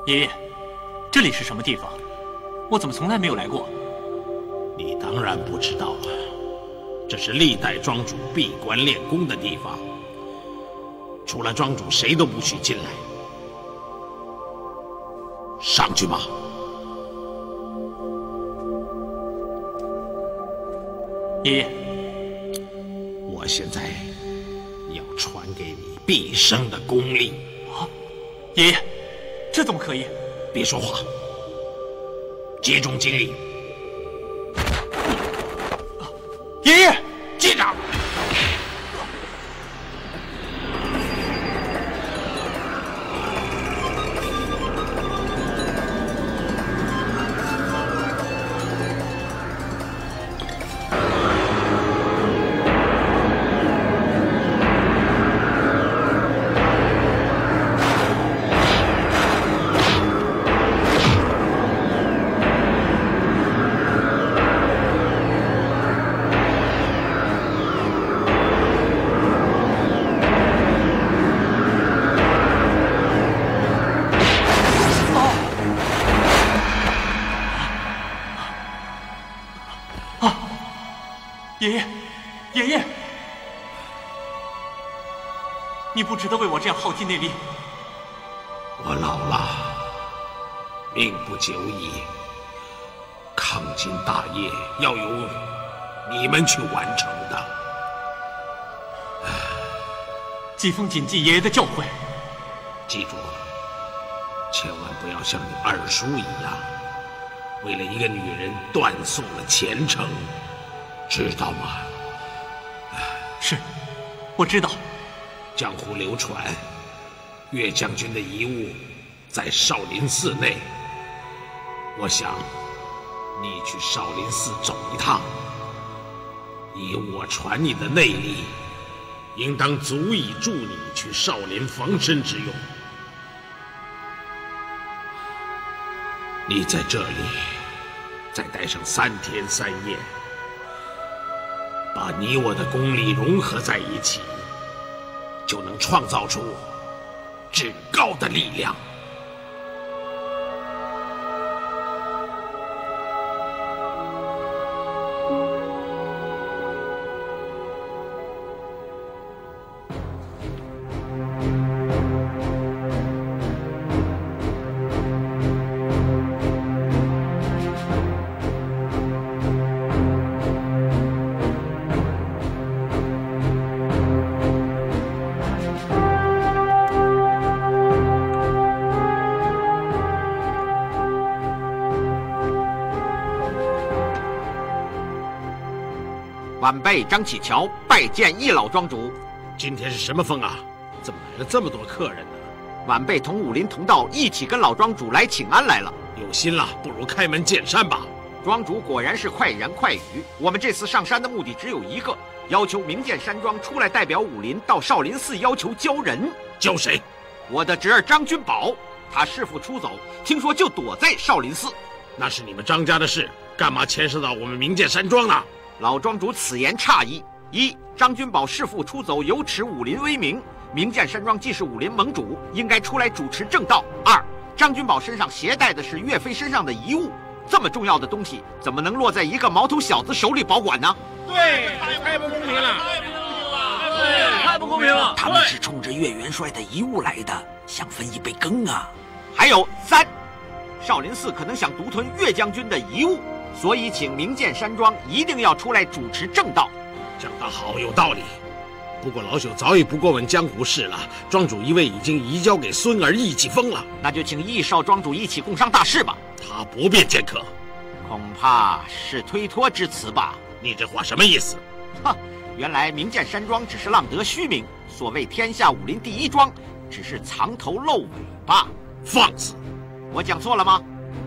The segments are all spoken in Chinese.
爷爷，这里是什么地方？我怎么从来没有来过？你当然不知道啊，这是历代庄主闭关练功的地方，除了庄主谁都不许进来。上去吧。爷爷，我现在要传给你毕生的功力。啊，爷爷，这怎么可以？别说话，集中精力。爷爷，记着。爷爷，爷爷，你不值得为我这样耗尽内力。我老了，命不久矣，抗金大业要由你们去完成的。疾风谨记爷爷的教诲，记住，千万不要像你二叔一样，为了一个女人断送了前程。知道吗？是，我知道。江湖流传，岳将军的遗物在少林寺内。我想，你去少林寺走一趟，以我传你的内力，应当足以助你去少林防身之用。你在这里再待上3天3夜。把你我的功力融合在一起，就能创造出至高的力量。晚辈张启乔拜见易老庄主。今天是什么风啊？怎么来了这么多客人呢？晚辈同武林同道一起跟老庄主来请安来了。有心了，不如开门见山吧。庄主果然是快言快语。我们这次上山的目的只有一个，要求明剑山庄出来代表武林到少林寺要求教人。教谁？我的侄儿张君宝，他师父出走，听说就躲在少林寺。那是你们张家的事，干嘛牵涉到我们明剑山庄呢？老庄主此言差矣。一，张君宝弑父出走，有耻武林威名。明剑山庄既是武林盟主，应该出来主持正道。二，张君宝身上携带的是岳飞身上的遗物，这么重要的东西，怎么能落在一个毛头小子手里保管呢？对，太不公平了！对，太不公平了！他们是冲着岳元帅的遗物来的，想分一杯羹啊！还有三，少林寺可能想独吞岳将军的遗物。所以，请明剑山庄一定要出来主持正道。讲得好，有道理。不过老朽早已不过问江湖事了，庄主一位已经移交给孙儿易继风了。那就请易少庄主一起共商大事吧。他不便见客，恐怕是推脱之词吧？你这话什么意思？哼，原来明剑山庄只是浪得虚名，所谓天下武林第一庄，只是藏头露尾巴。放肆！我讲错了吗？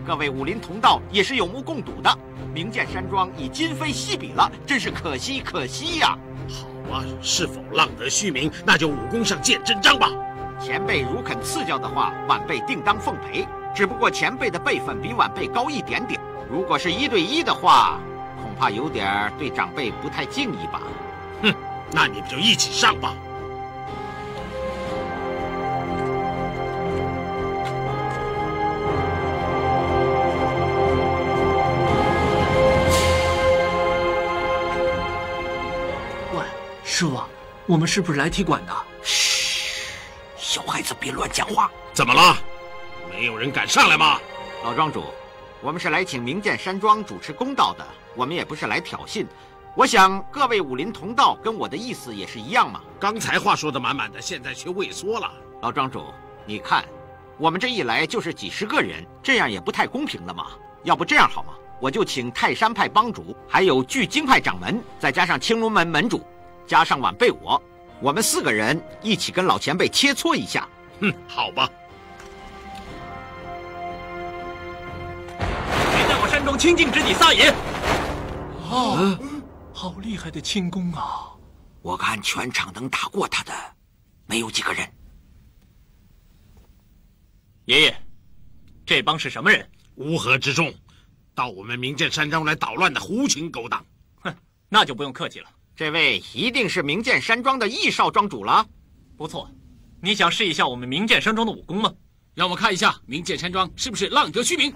各位武林同道也是有目共睹的，明剑山庄已今非昔比了，真是可惜可惜呀！好啊，是否浪得虚名，那就武功上见真章吧。前辈如肯赐教的话，晚辈定当奉陪。只不过前辈的辈分比晚辈高一点点，如果是1对1的话，恐怕有点对长辈不太敬意吧。哼，那你们就一起上吧。师傅，我们是不是来踢馆的？嘘，小孩子别乱讲话。怎么了？没有人敢上来吗？老庄主，我们是来请明剑山庄主持公道的，我们也不是来挑衅。我想各位武林同道跟我的意思也是一样嘛。刚才话说的满满的，现在却畏缩了。老庄主，你看，我们这一来就是几十个人，这样也不太公平了嘛。要不这样好吗？我就请泰山派帮主，还有聚精派掌门，再加上青龙门门主，加上晚辈我们4个人一起跟老前辈切磋一下。好吧。谁在我山庄清净之地撒野？好厉害的轻功啊！我看全场能打过他的，没有几个人。爷爷，这帮是什么人？乌合之众，到我们明剑山庄来捣乱的狐群狗党。哼，那就不用客气了。这位一定是明剑山庄的易少庄主了。不错，你想试一下我们明剑山庄的武功吗？让我看一下明剑山庄是不是浪得虚名。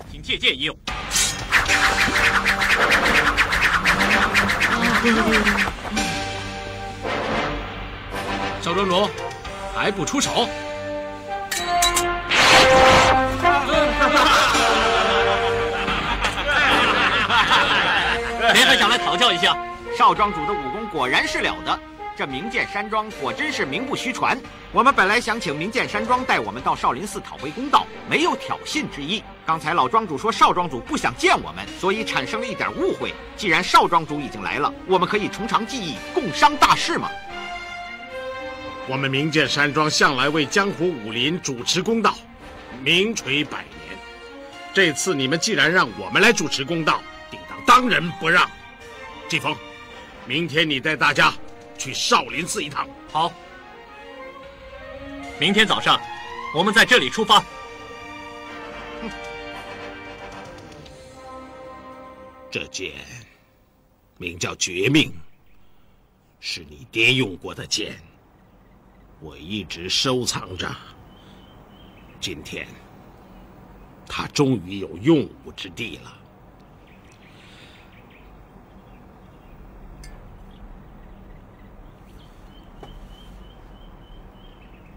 请借剑已有。少庄主，还不出手？谁还想来讨教一下？少庄主的武功果然是了得，这明剑山庄果真是名不虚传。我们本来想请明剑山庄带我们到少林寺讨回公道，没有挑衅之意。刚才老庄主说少庄主不想见我们，所以产生了一点误会。既然少庄主已经来了，我们可以从长计议，共商大事嘛。我们明剑山庄向来为江湖武林主持公道，名垂百年。这次你们既然让我们来主持公道，当仁不让。季风，明天你带大家去少林寺一趟。好，明天早上我们在这里出发。这剑名叫绝命，是你爹用过的剑，我一直收藏着。今天它终于有用武之地了。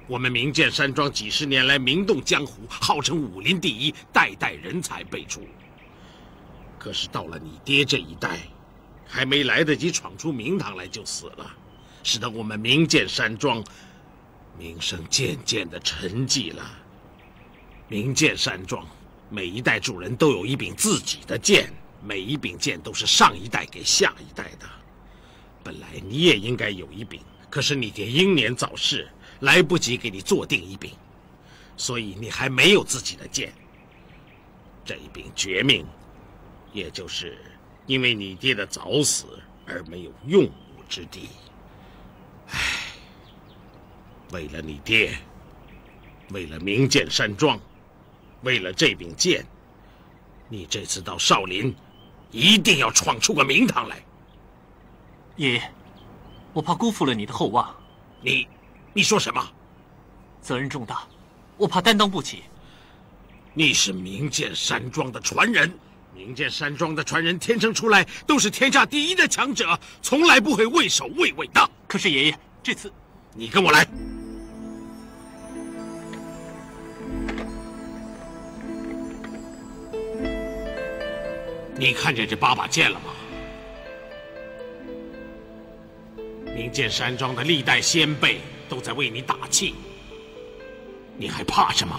我们明剑山庄几十年来名动江湖，号称武林第一，代代人才辈出。可是到了你爹这一代，还没来得及闯出名堂来就死了，使得我们明剑山庄名声渐渐的沉寂了。明剑山庄每一代主人都有一柄自己的剑，每一柄剑都是上一代给下一代的。本来你也应该有一柄，可是你爹英年早逝，来不及给你做定一柄，所以你还没有自己的剑。这一柄绝命，也就是因为你爹的早死而没有用武之地。唉，为了你爹，为了明剑山庄，为了这柄剑，你这次到少林一定要闯出个名堂来。爷爷，我怕辜负了你的厚望。你说什么？责任重大，我怕担当不起。你是明剑山庄的传人，明剑山庄的传人天生出来都是天下第一的强者，从来不会畏首畏尾的。可是爷爷，这次你跟我来。你看见这8把剑了吗？明剑山庄的历代先辈都在为你打气，你还怕什么？